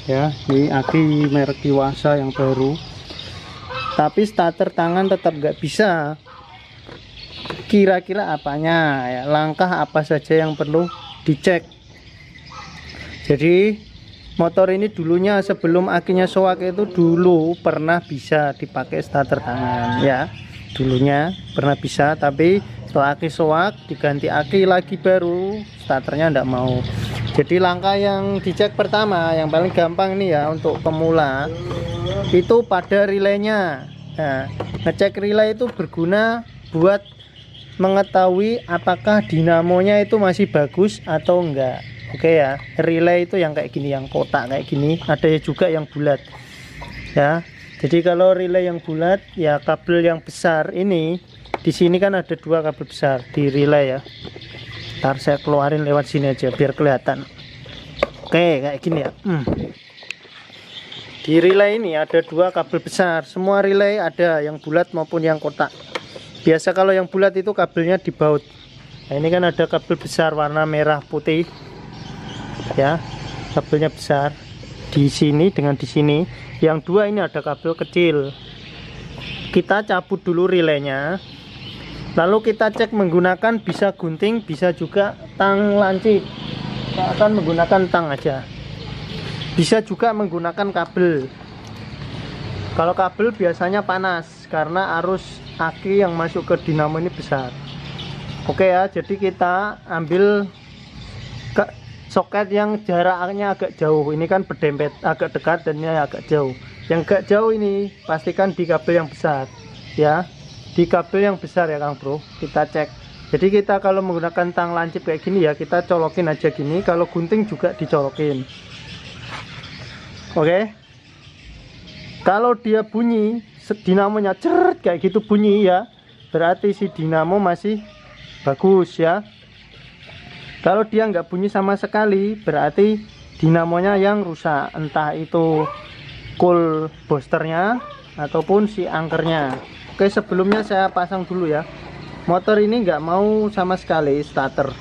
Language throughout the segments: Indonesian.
ya. Ini aki merek Iwasa yang baru, tapi starter tangan tetap nggak bisa. Kira-kira apanya ya, langkah apa saja yang perlu dicek. Jadi motor ini dulunya sebelum akinya soak itu dulu pernah bisa dipakai starter tangan ya, dulunya pernah bisa, tapi setelah aki soak diganti aki lagi baru, starternya enggak mau. Jadi langkah yang dicek pertama yang paling gampang nih ya untuk pemula itu pada relaynya. Nah, ngecek relay itu berguna buat mengetahui apakah dinamonya itu masih bagus atau enggak. Oke ya, relay itu yang kayak gini, yang kotak kayak gini, ada juga yang bulat ya. Jadi kalau relay yang bulat ya, kabel yang besar ini di sini kan ada dua kabel besar di relay ya. Ntar saya keluarin lewat sini aja biar kelihatan. Oke, kayak gini ya. Di relay ini ada dua kabel besar. Semua relay ada yang bulat maupun yang kotak. Biasa kalau yang bulat itu kabelnya dibaut. Nah, ini kan ada kabel besar warna merah putih ya, kabelnya besar di sini dengan di sini. Yang dua ini ada kabel kecil. Kita cabut dulu relaynya, lalu kita cek menggunakan bisa gunting, bisa juga tang lancip. Kita akan menggunakan tang aja, bisa juga menggunakan kabel. Kalau kabel biasanya panas karena arus aki yang masuk ke dinamo ini besar. Oke ya, jadi kita ambil soket yang jaraknya agak jauh. Ini kan berdempet, agak dekat dan ini agak jauh. Yang agak jauh ini pastikan di kabel yang besar ya, di kabel yang besar ya Kang Bro. Kita cek. Jadi kita kalau menggunakan tang lancip kayak gini ya, kita colokin aja gini. Kalau gunting juga dicolokin. Oke. Kalau dia bunyi, dinamonya ceret kayak gitu bunyi ya, berarti si dinamo masih bagus ya. Kalau dia nggak bunyi sama sekali, berarti dinamonya yang rusak, entah itu cool boosternya ataupun si angkernya. Oke, sebelumnya saya pasang dulu ya. Motor ini nggak mau sama sekali starter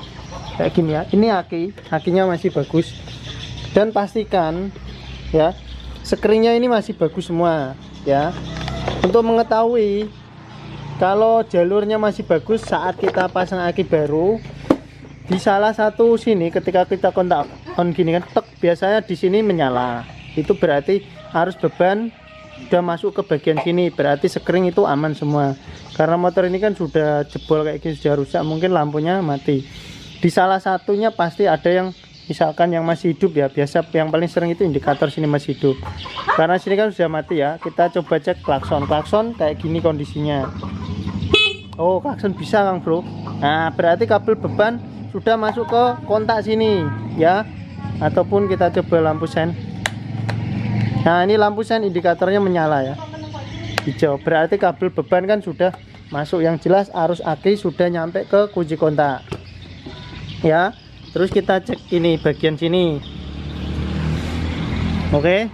kayak gini ya. Ini akinya masih bagus, dan pastikan ya screennya ini masih bagus semua ya. Untuk mengetahui kalau jalurnya masih bagus saat kita pasang aki baru, di salah satu sini ketika kita kontak on gini kan, tek, biasanya di sini menyala. Itu berarti arus beban udah masuk ke bagian sini, berarti sekring itu aman semua. Karena motor ini kan sudah jebol kayak gini, sudah rusak, mungkin lampunya mati. Di salah satunya pasti ada yang misalkan yang masih hidup ya. Biasa yang paling sering itu indikator sini masih hidup. Karena sini kan sudah mati ya. Kita coba cek klakson kayak gini kondisinya. Oh, klakson bisa Kang Bro. Nah, berarti kabel beban sudah masuk ke kontak sini ya, ataupun kita coba lampu sen. Nah, ini lampu sen indikatornya menyala ya, hijau, berarti kabel beban kan sudah masuk. Yang jelas arus aki sudah nyampe ke kunci kontak ya. Terus kita cek ini bagian sini. Oke,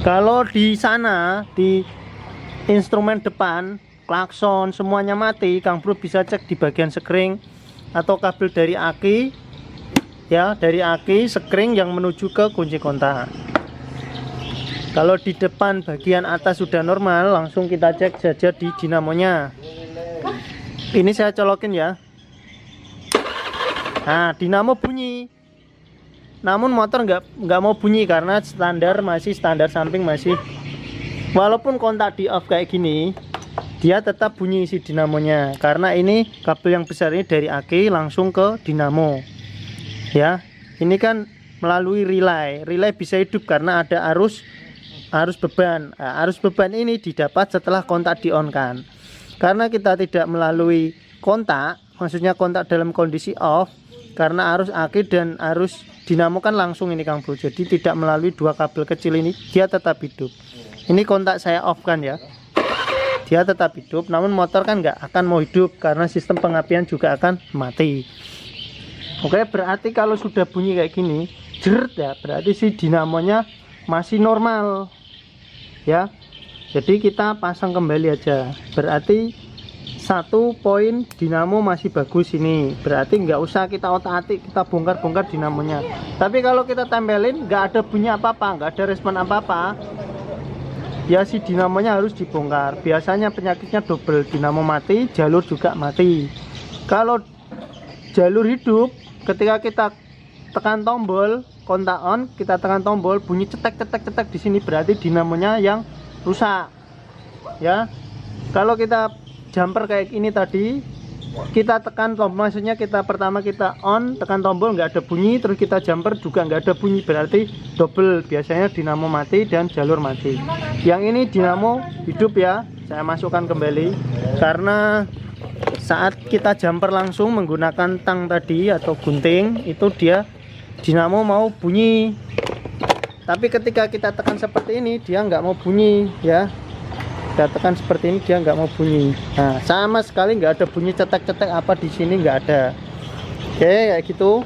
kalau di sana di instrumen depan klakson semuanya mati, Kang Bro bisa cek di bagian sekring atau kabel dari aki ya, dari aki sekring yang menuju ke kunci kontak. Kalau di depan bagian atas sudah normal, langsung kita cek saja di dinamonya. Ini saya colokin ya. Nah, dinamo bunyi, namun motor nggak mau bunyi karena masih standar samping masih. Walaupun kontak di off kayak gini, dia tetap bunyi si dinamonya, karena ini kabel yang besar ini dari aki langsung ke dinamo ya. Ini kan melalui relay bisa hidup karena ada arus beban. Nah, arus beban ini didapat setelah kontak di on kan. Karena kita tidak melalui kontak, maksudnya kontak dalam kondisi off, karena arus aki dan arus dinamo kan langsung ini Kang Bro, jadi tidak melalui dua kabel kecil ini, dia tetap hidup. Ini kontak saya off kan ya, dia tetap hidup, namun motor kan nggak akan mau hidup karena sistem pengapian juga akan mati. Oke, berarti kalau sudah bunyi kayak gini jeret ya, berarti si dinamonya masih normal ya. Jadi kita pasang kembali aja, berarti satu poin dinamo masih bagus ini, berarti nggak usah kita otak-atik kita bongkar-bongkar dinamonya. Tapi kalau kita tempelin nggak ada bunyi apa-apa, nggak ada respon apa-apa, ya si dinamonya harus dibongkar. Biasanya penyakitnya double, dinamo mati, jalur juga mati. Kalau jalur hidup, ketika kita tekan tombol kontak on, kita tekan tombol bunyi cetek di sini, berarti dinamonya yang rusak ya. Kalau kita jumper kayak ini tadi, kita tekan tombol, maksudnya kita pertama kita on, tekan tombol nggak ada bunyi, terus kita jumper juga nggak ada bunyi, berarti double, biasanya dinamo mati dan jalur mati. Yang ini dinamo hidup ya, saya masukkan kembali karena saat kita jumper langsung menggunakan tang tadi atau gunting, itu dia dinamo mau bunyi. Tapi ketika kita tekan seperti ini, dia nggak mau bunyi ya. Kita tekan seperti ini, dia nggak mau bunyi. Nah, sama sekali nggak ada bunyi cetek-cetek apa di sini, nggak ada. Oke, kayak gitu.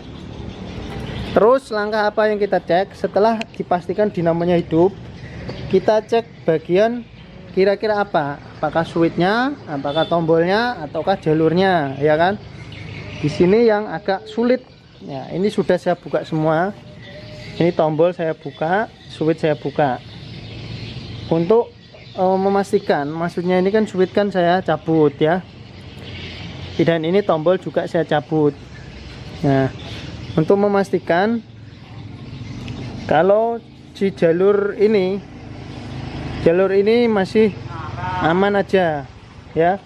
Terus langkah apa yang kita cek setelah dipastikan dinamonya hidup? Kita cek bagian kira-kira apa? Apakah switchnya, apakah tombolnya, ataukah jalurnya, ya kan? Di sini yang agak sulit. Ya, ini sudah saya buka semua. Ini tombol saya buka, switch saya buka. Untuk memastikan, maksudnya ini kan switch kan saya cabut ya. Dan ini tombol juga saya cabut. Nah, untuk memastikan kalau si jalur ini masih aman aja ya,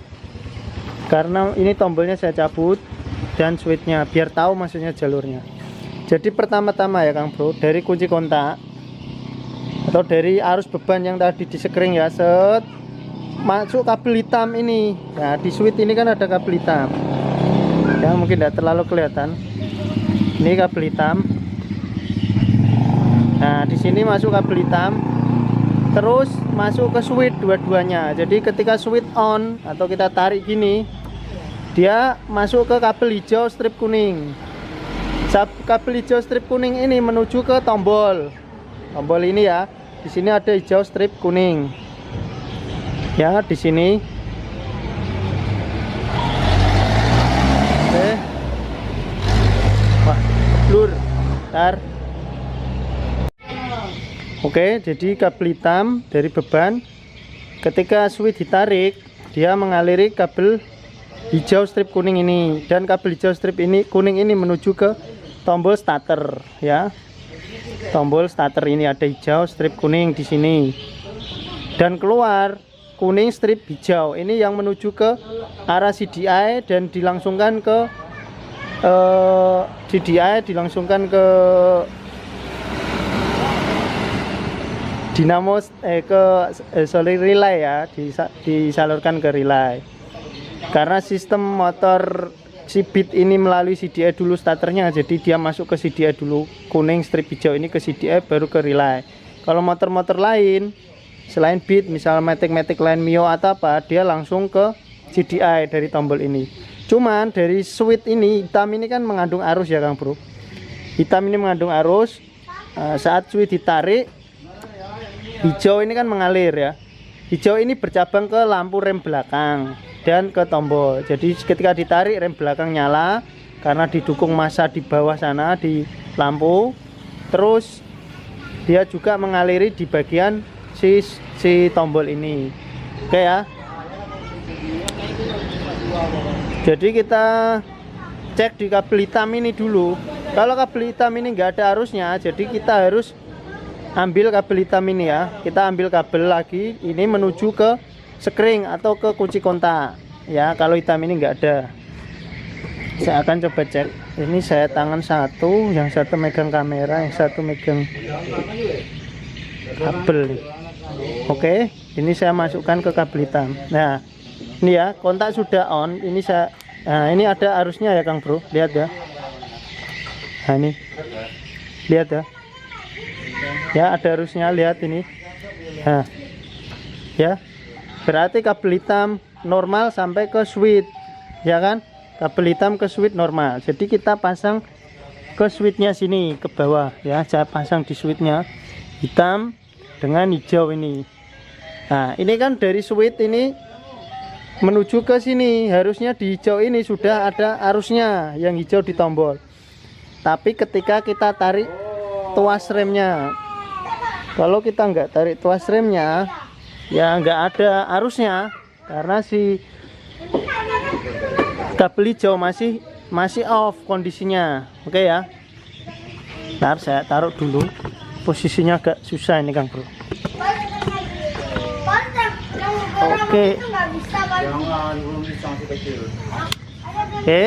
karena ini tombolnya saya cabut dan switchnya, biar tahu maksudnya jalurnya. Jadi pertama-tama ya Kang Bro, dari kunci kontak atau dari arus beban yang tadi di sekring ya, set masuk kabel hitam ini. Nah, di switch ini kan ada kabel hitam ya, mungkin tidak terlalu kelihatan. Ini kabel hitam. Nah, di sini masuk kabel hitam, terus masuk ke switch dua-duanya. Jadi ketika switch on atau kita tarik gini, dia masuk ke kabel hijau strip kuning. Kabel hijau strip kuning ini menuju ke tombol ini ya. Di sini ada hijau strip kuning ya, di sini. Oke. Wah, blur. Bentar. Oke, jadi kabel hitam dari beban, ketika switch ditarik, dia mengaliri kabel hijau strip kuning ini, dan kabel hijau strip ini kuning ini menuju ke tombol starter ya. Tombol starter ini ada hijau strip kuning di sini, dan keluar kuning strip hijau ini yang menuju ke arah CDI dan dilangsungkan ke dinamo relay ya, disalurkan ke relay. Karena sistem motor si bit ini melalui CDI dulu starternya, jadi dia masuk ke CDI dulu, kuning strip hijau ini ke CDI baru ke relay. Kalau motor-motor lain selain bit, misal Matic lain Mio atau apa, dia langsung ke CDI dari tombol ini. Cuman dari switch ini, hitam ini kan mengandung arus ya Kang Bro. Hitam ini mengandung arus. Saat switch ditarik, hijau ini kan mengalir ya. Hijau ini bercabang ke lampu rem belakang dan ke tombol. Jadi ketika ditarik, rem belakang nyala karena didukung massa di bawah sana di lampu. Terus dia juga mengaliri di bagian si tombol ini. Oke ya. Jadi kita cek di kabel hitam ini dulu. Kalau kabel hitam ini nggak ada arusnya, jadi kita harus ambil kabel hitam ini ya. Kita ambil kabel lagi ini menuju ke sekring atau ke kunci kontak ya. Kalau hitam ini nggak ada, saya akan coba cek. Ini saya tangan satu, yang satu megang kamera, yang satu megang kabel. Oke, ini saya masukkan ke kabel hitam. Nah, ini ya, kontak sudah on. Ini saya, nah ini ada arusnya ya Kang Bro, lihat ya. Nah ini, lihat ya. Ya, ada arusnya, lihat ini. Nah, ya. Berarti kabel hitam normal sampai ke switch, ya kan? Kabel hitam ke switch normal. Jadi kita pasang ke switchnya sini ke bawah, ya. Saya pasang di switchnya hitam dengan hijau ini. Nah, ini kan dari switch ini menuju ke sini. Harusnya di hijau ini sudah ada arusnya yang hijau di tombol. Tapi ketika kita tarik tuas remnya, kalau kita nggak tarik tuas remnya, ya nggak ada arusnya karena si kabel hijau masih off kondisinya. Oke ya. Ntar saya taruh dulu. Posisinya agak susah ini Kang Bro. Oke. Oke.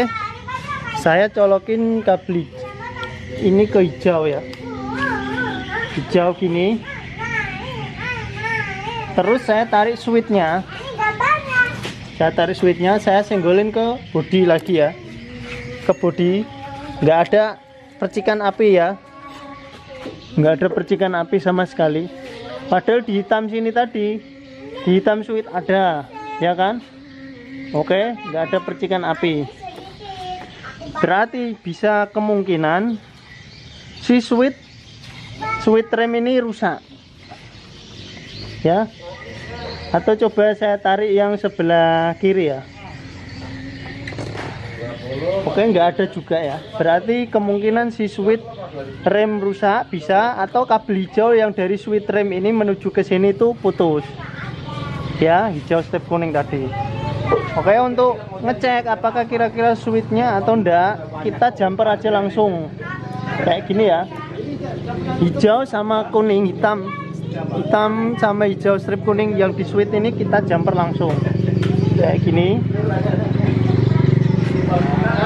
Saya colokin kabel ini ke hijau ya. Hijau gini. Terus saya tarik switchnya. Saya senggolin ke bodi lagi ya. Ke bodi. Nggak ada percikan api ya. Nggak ada percikan api sama sekali. Padahal di hitam sini tadi, di hitam switch ada, ya kan? Oke, nggak ada percikan api. Berarti bisa kemungkinan si switch rem ini rusak, ya. Atau coba saya tarik yang sebelah kiri ya. Oke, nggak ada juga ya. Berarti kemungkinan si switch rem rusak bisa, atau kabel hijau yang dari switch rem ini menuju ke sini tuh putus. Ya, hijau step kuning tadi. Oke, untuk ngecek apakah kira-kira switchnya atau enggak, kita jumper aja langsung. Kayak gini ya. Hijau sama kuning, hitam sama hijau strip kuning yang di switch ini kita jumper langsung. Kayak gini.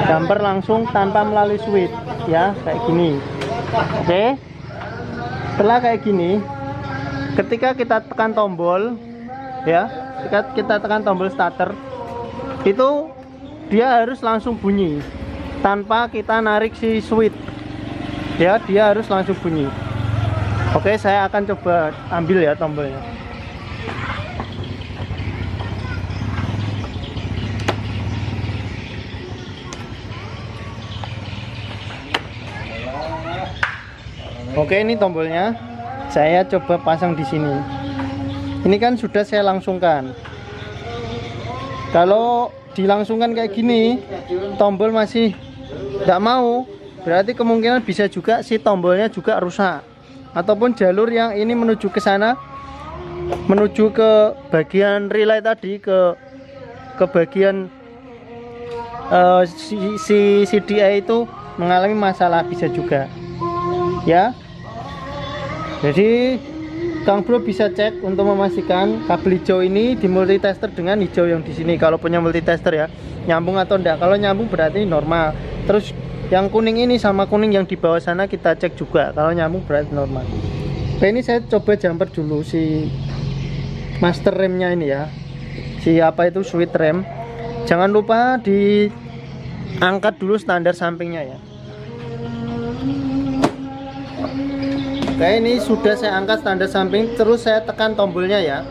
Jumper langsung tanpa melalui switch ya, kayak gini. Oke. Setelah kayak gini, ketika kita tekan tombol ya, ketika kita tekan tombol starter, itu dia harus langsung bunyi tanpa kita narik si switch ya, dia harus langsung bunyi. Oke, saya akan coba ambil ya tombolnya. Oke, ini tombolnya. Saya coba pasang di sini. Ini kan sudah saya langsungkan. Kalau dilangsungkan kayak gini, tombol masih tidak mau, berarti kemungkinan bisa juga si tombolnya juga rusak. Ataupun jalur yang ini menuju ke sana, menuju ke bagian relay tadi, ke bagian si CDI itu mengalami masalah, bisa juga. Ya. Jadi Kang Bro bisa cek untuk memastikan kabel hijau ini di multitester dengan hijau yang di sini. Kalau punya multitester ya, nyambung atau enggak. Kalau nyambung berarti normal. Terus yang kuning ini sama kuning yang di bawah sana kita cek juga. Kalau nyambung berarti normal. Oke, ini saya coba jumper dulu si master remnya ini ya. Si apa itu switch rem. Jangan lupa diangkat dulu standar sampingnya ya. Oke, ini sudah saya angkat standar samping, terus saya tekan tombolnya ya.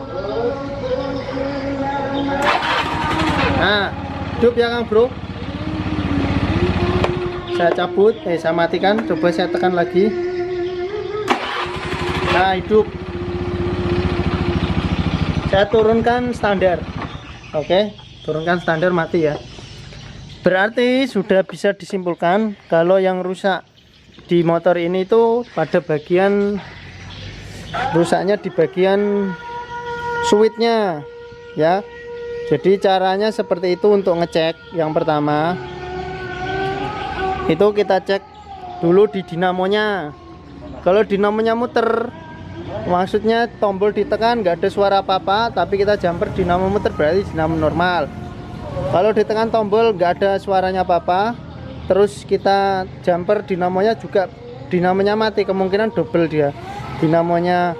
Nah, hidup ya Kang Bro. Saya cabut, saya matikan, coba saya tekan lagi. Nah, hidup. Saya turunkan standar. Oke, turunkan standar, mati ya. Berarti sudah bisa disimpulkan kalau yang rusak di motor ini tuh pada bagian rusaknya di bagian switchnya ya. Jadi caranya seperti itu untuk ngecek. Yang pertama itu kita cek dulu di dinamonya. Kalau dinamonya muter, maksudnya tombol ditekan nggak ada suara apa-apa, tapi kita jumper dinamo muter, berarti dinamo normal. Kalau ditekan tombol nggak ada suaranya apa-apa, terus kita jumper dinamonya juga, dinamonya mati, kemungkinan double dia. Dinamonya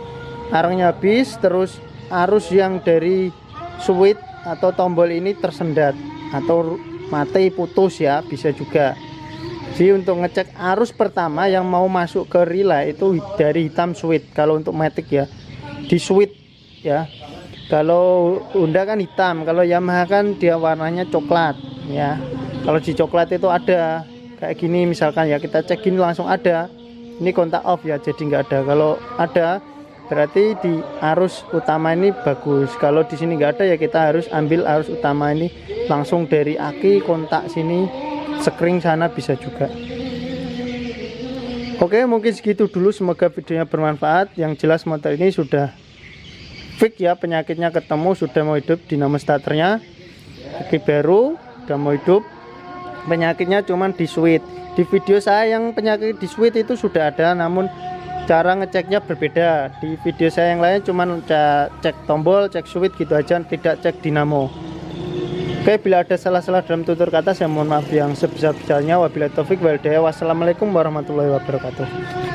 arangnya habis, terus arus yang dari switch atau tombol ini tersendat atau mati, putus ya, bisa juga. Jadi untuk ngecek arus pertama yang mau masuk ke relay itu dari hitam switch. Kalau untuk matic ya di switch ya. Kalau Honda kan hitam, kalau Yamaha kan dia warnanya coklat ya. Kalau di coklat itu ada kayak gini misalkan ya, kita cek gini langsung ada. Ini kontak off ya, jadi nggak ada. Kalau ada berarti di arus utama ini bagus. Kalau di sini nggak ada ya kita harus ambil arus utama ini langsung dari aki kontak sini, sekring sana bisa juga. Oke, mungkin segitu dulu, semoga videonya bermanfaat. Yang jelas motor ini sudah fix ya, penyakitnya ketemu, sudah mau hidup dinamo starternya, aki baru udah mau hidup, penyakitnya cuman di switch. Di video saya yang penyakit di switch itu sudah ada, namun cara ngeceknya berbeda. Di video saya yang lain cuman cek tombol, cek switch gitu aja, tidak cek dinamo. Oke, bila ada salah-salah dalam tutur kata saya mohon maaf yang sebesar-besarnya. Wabillahi taufik wal hidayah. Wassalamualaikum warahmatullahi wabarakatuh.